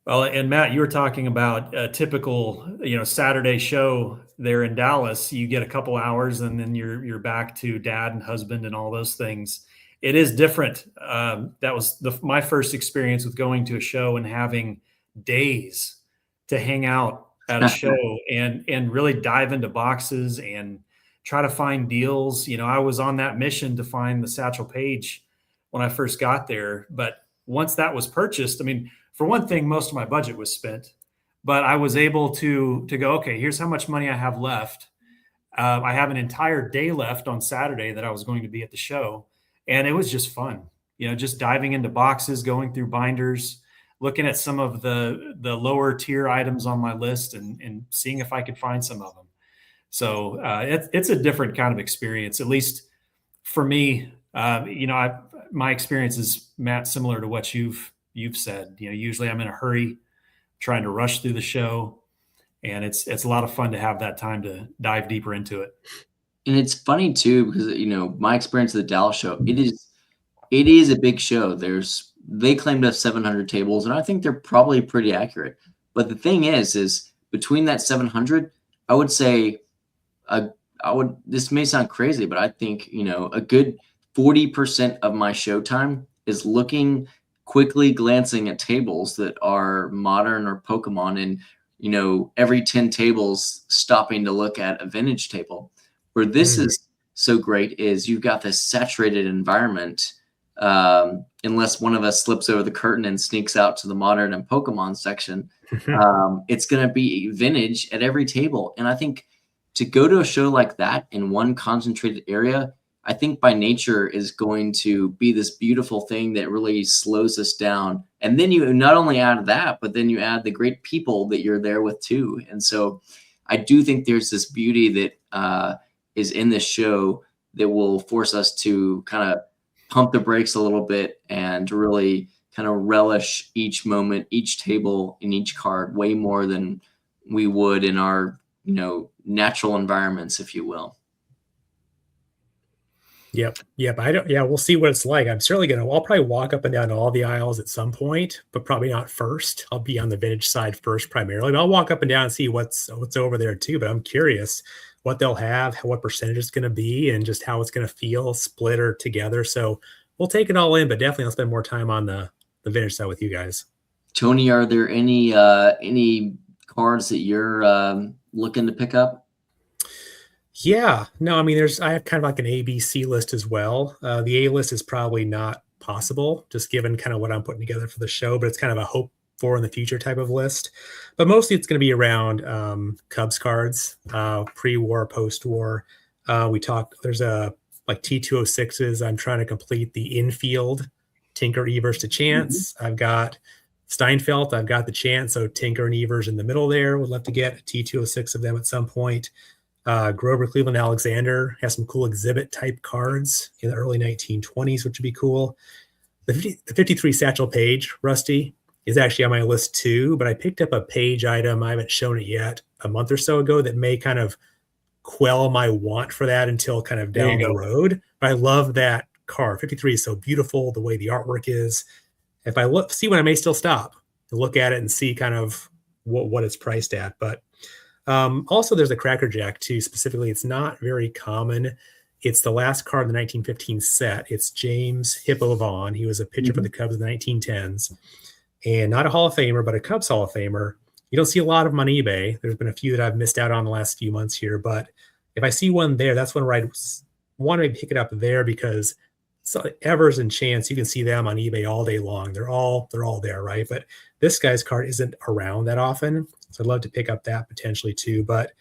Well, and Matt, you were talking about a typical, Saturday show there in Dallas. You get a couple hours and then you're back to dad and husband and all those things. It is different. That was my first experience with going to a show and having days to hang out at a show and really dive into boxes and try to find deals. I was on that mission to find the Satchel Paige when I first got there. But once that was purchased, for one thing, most of my budget was spent, but I was able to go, okay, here's how much money I have left. I have an entire day left on Saturday that I was going to be at the show. And it was just fun, just diving into boxes, going through binders, looking at some of the lower tier items on my list and seeing if I could find some of them. So it's a different kind of experience, at least for me. My experience is, Matt, similar to what you've said. Usually I'm in a hurry, trying to rush through the show, and it's a lot of fun to have that time to dive deeper into it. And it's funny too, because my experience at the Dallas show, it is a big show. They claim to have 700 tables, and I think they're probably pretty accurate. But the thing is between that 700, I would say this may sound crazy, but I think, a good 40% of my showtime is looking, quickly glancing at tables that are modern or Pokemon, and, every 10 tables stopping to look at a vintage table. Where this is so great is you've got this saturated environment. Unless one of us slips over the curtain and sneaks out to the modern and Pokemon section, it's going to be vintage at every table. And I think to go to a show like that in one concentrated area, I think by nature is going to be this beautiful thing that really slows us down. And then you not only add that, but then you add the great people that you're there with too. And so I do think there's this beauty that is in this show that will force us to kind of pump the brakes a little bit and really kind of relish each moment, each table, and each card way more than we would in our, natural environments, if you will. Yep. We'll see what it's like. I'm certainly I'll probably walk up and down all the aisles at some point, but probably not first. I'll be on the vintage side first primarily, but I'll walk up and down and see what's over there too. But I'm curious what they'll have, what percentage it's going to be, and just how it's going to feel split or together. So we'll take it all in, but definitely I'll spend more time on the vintage side with you guys. Tony, are there any cards that you're looking to pick up? Yeah, no, I mean, I have kind of like an A, B, C list as well. The A list is probably not possible, just given kind of what I'm putting together for the show, but it's kind of a hope for in the future type of list. But mostly it's going to be around Cubs cards, pre-war, post-war. There's like T206s. I'm trying to complete the infield Tinker, Evers to Chance. I've got Steinfeld. I've got the Chance. So Tinker and Evers in the middle there. Would love to get a T206 of them at some point. Grover, Cleveland, Alexander has some cool exhibit type cards in the early 1920s, which would be cool. The 53 Satchel Paige, Rusty, is actually on my list too, but I picked up a Page item. I haven't shown it yet a month or so ago that may kind of quell my want for that until kind of down the road. But I love that card. 53 is so beautiful, the way the artwork is. If I see when I may still stop and look at it and see kind of what it's priced at. But also there's a Cracker Jack too. Specifically, it's not very common. It's the last card in the 1915 set. It's James Hippo Vaughn. He was a pitcher for the Cubs in the 1910s. And not a Hall of Famer, but a Cubs Hall of Famer. You don't see a lot of them on eBay. There's been a few that I've missed out on the last few months here. But if I see one there, that's when I want to pick it up there, because Evers and Chance, you can see them on eBay all day long. They're all there, right? But this guy's card isn't around that often. So I'd love to pick up that potentially too. But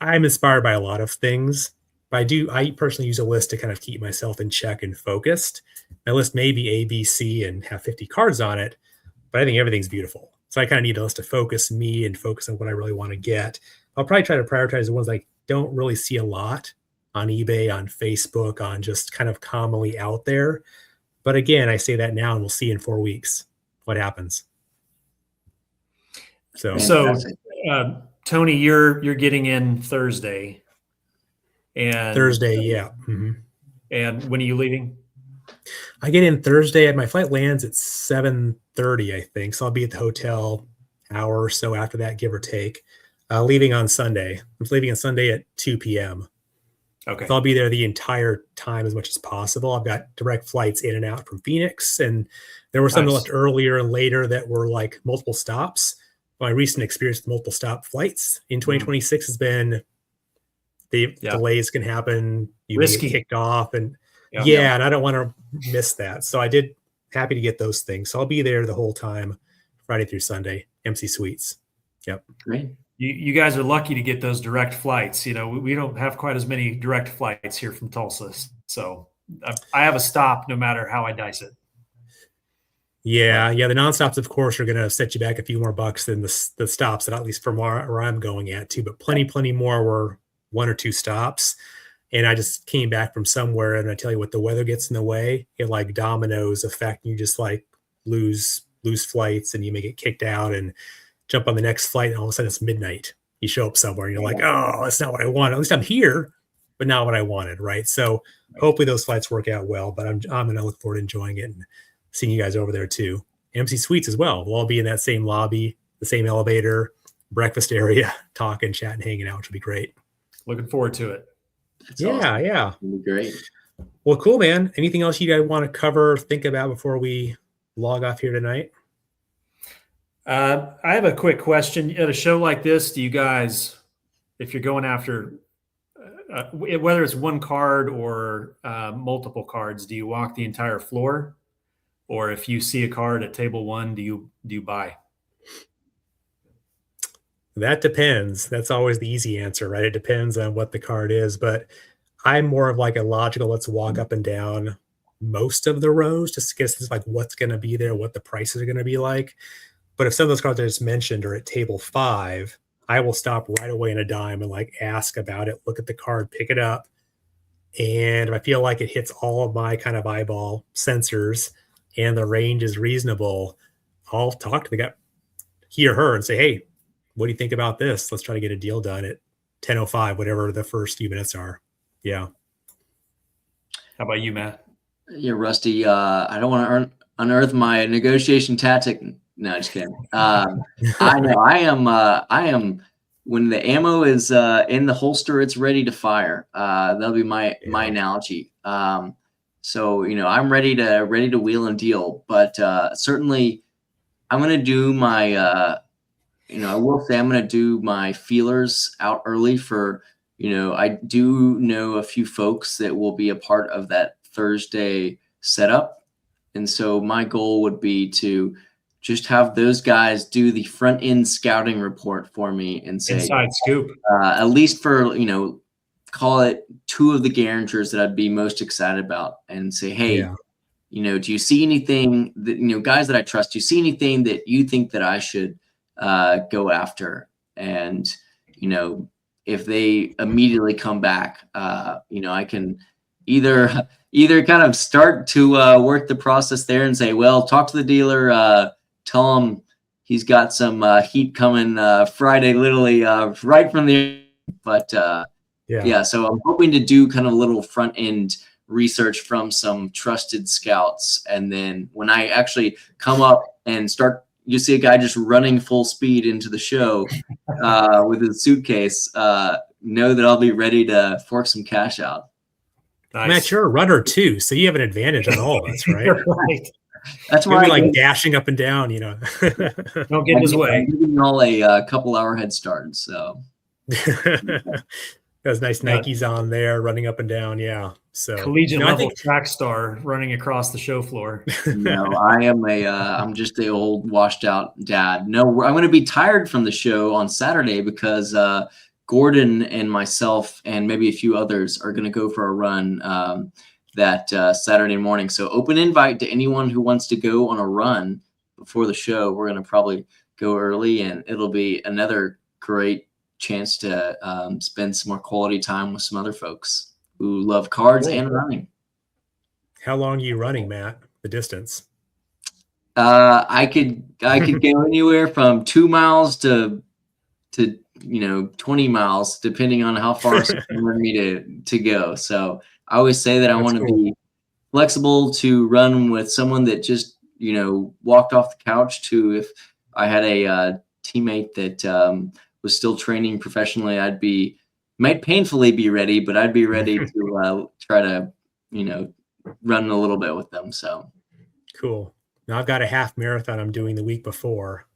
I'm inspired by a lot of things. But I personally use a list to kind of keep myself in check and focused. My list may be A, B, C and have 50 cards on it, but I think everything's beautiful. So I kind of need a list to focus me and focus on what I really want to get. I'll probably try to prioritize the ones I don't really see a lot on eBay, on Facebook, on just kind of commonly out there. But again, I say that now and we'll see in 4 weeks what happens. So Tony, you're getting in Thursday. And Thursday, yeah. And when are you leaving? I get in Thursday. My flight lands at 7:30, I think. So I'll be at the hotel hour or so after that, give or take. Leaving on Sunday. I'm leaving on Sunday at 2 p.m. Okay. So I'll be there the entire time as much as possible. I've got direct flights in and out from Phoenix, and there were some that left earlier and later that were like multiple stops. My recent experience with multiple stop flights in 2026 has been delays can happen. You get kicked off, and and I don't want to miss that. So I did happy to get those things. So I'll be there the whole time, Friday through Sunday, MC Suites. Yep. Great. You guys are lucky to get those direct flights. You know, we don't have quite as many direct flights here from Tulsa. So I have a stop no matter how I dice it. Yeah. The nonstops, of course, are going to set you back a few more bucks than the stops, at least from where I'm going at too. But plenty more were 1 or 2 stops. And I just came back from somewhere, and I tell you what, the weather gets in the way. It like dominoes effect. You just like lose flights, and you may get kicked out and jump on the next flight, and all of a sudden it's midnight. You show up somewhere and you're like, oh, that's not what I wanted. At least I'm here, but not what I wanted, right? So hopefully those flights work out well, but I'm going to look forward to enjoying it and seeing you guys over there too. MC Suites as well. We'll all be in that same lobby, the same elevator, breakfast area, talking, chatting, hanging out, which would be great. Looking forward to it. That's Yeah, awesome. yeah. It'll be great. Well, cool, man. Anything else you guys want to cover, think about before we log off here tonight? I have a quick question. At a show like this, do you guys, if you're going after, whether it's one card or multiple cards, do you walk the entire floor? Or if you see a card at table one, do you buy? That depends. That's always the easy answer, right? It depends on what the card is, but I'm more of like a logical, let's walk up and down most of the rows just to get a sense of like what's going to be there, what the prices are going to be like. But if some of those cards I just mentioned are at table 5, I will stop right away in a dime and like ask about it, look at the card, pick it up. And if I feel like it hits all of my kind of eyeball sensors and the range is reasonable, I'll talk to the guy, he or her, and say, hey, what do you think about this? Let's try to get a deal done at 10:05, whatever the first few minutes are. Yeah. How about you, Matt? Yeah, Rusty. I don't want to unearth my negotiation tactic. No, just kidding. I know I am. When the ammo is in the holster, it's ready to fire. That'll be my analogy. So I'm ready to wheel and deal. But certainly, I'm gonna do my. I will say I'm gonna do my feelers out early for. I do know a few folks that will be a part of that Thursday setup. And so my goal would be to just have those guys do the front end scouting report for me and say, inside scoop, at least for, call it 2 of the guarantors that I'd be most excited about and say, hey, do you see anything that, guys that I trust, do you see anything that you think that I should go after? And, if they immediately come back, I can either kind of start to work the process there and say, well, talk to the dealer, tell him he's got some heat coming Friday, literally right from the. But so I'm hoping to do kind of a little front end research from some trusted scouts, and then when I actually come up and start. You see a guy just running full speed into the show with his suitcase. Know that I'll be ready to fork some cash out. Nice. Matt, you're a runner too, so you have an advantage on all of us, right? Right. That's why I like dashing up and down. Don't get in his way. I'm giving y'all a couple hour head start. So those nice Nikes on there, running up and down. Yeah. So collegiate level track star running across the show floor. No, I am I'm just the old washed out dad. No, I'm going to be tired from the show on Saturday because Gordon and myself and maybe a few others are going to go for a run that Saturday morning. So open invite to anyone who wants to go on a run before the show. We're going to probably go early, and it'll be another great chance to spend some more quality time with some other folks who love cards and running. How long are you running, Matt? The distance? I could go anywhere from 2 miles to 20 miles, depending on how far someone wanted me to go. So I always say that I want to be flexible to run with someone that just walked off the couch to if I had a teammate that was still training professionally, might painfully be ready, but I'd be ready to try to, run a little bit with them. So cool. Now I've got a half marathon I'm doing the week before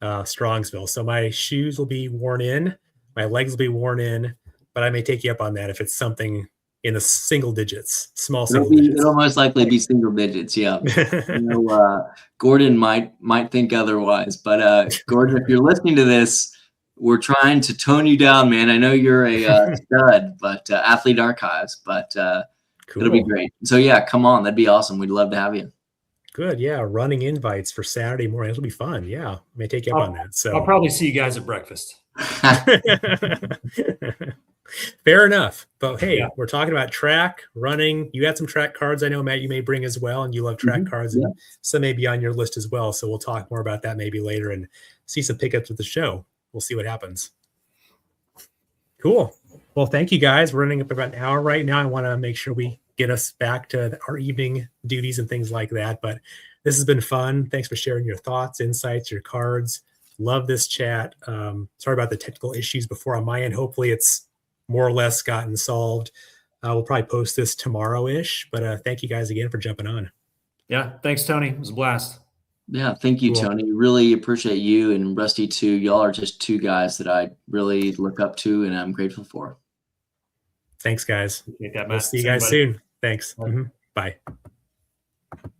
Strongsville. So my shoes will be worn in, my legs will be worn in, but I may take you up on that if it's something in the single digits, small single digits. It'll most likely be single digits. Yeah. Gordon might think otherwise, but Gordon, if you're listening to this, we're trying to tone you down, man. I know you're a stud, but Athlete Archives, but cool. It'll be great. So yeah, come on. That'd be awesome. We'd love to have you. Good. Yeah. Running invites for Saturday morning. It'll be fun. Yeah. May take you up on that. So I'll probably see you guys at breakfast. Fair enough. But hey, we're talking about track running. You had some track cards. I know, Matt, you may bring as well, and you love track cards. And some may be on your list as well. So we'll talk more about that maybe later and see some pickups with the show. We'll see what happens. Cool. Well, thank you guys. We're running up about an hour right now. I want to make sure we get us back to our evening duties and things like that. But this has been fun. Thanks for sharing your thoughts, insights, your cards. Love this chat. Sorry about the technical issues before on my end. Hopefully it's more or less gotten solved. We'll probably post this tomorrow-ish, but thank you guys again for jumping on. Yeah. Thanks, Tony. It was a blast. Yeah, thank you, Cool. Tony. Really appreciate you and Rusty too. Y'all are just two guys that I really look up to and I'm grateful for. Thanks, guys. Appreciate that, We'll Matt. see you Same, guys buddy. soon. Thanks. Bye. Bye.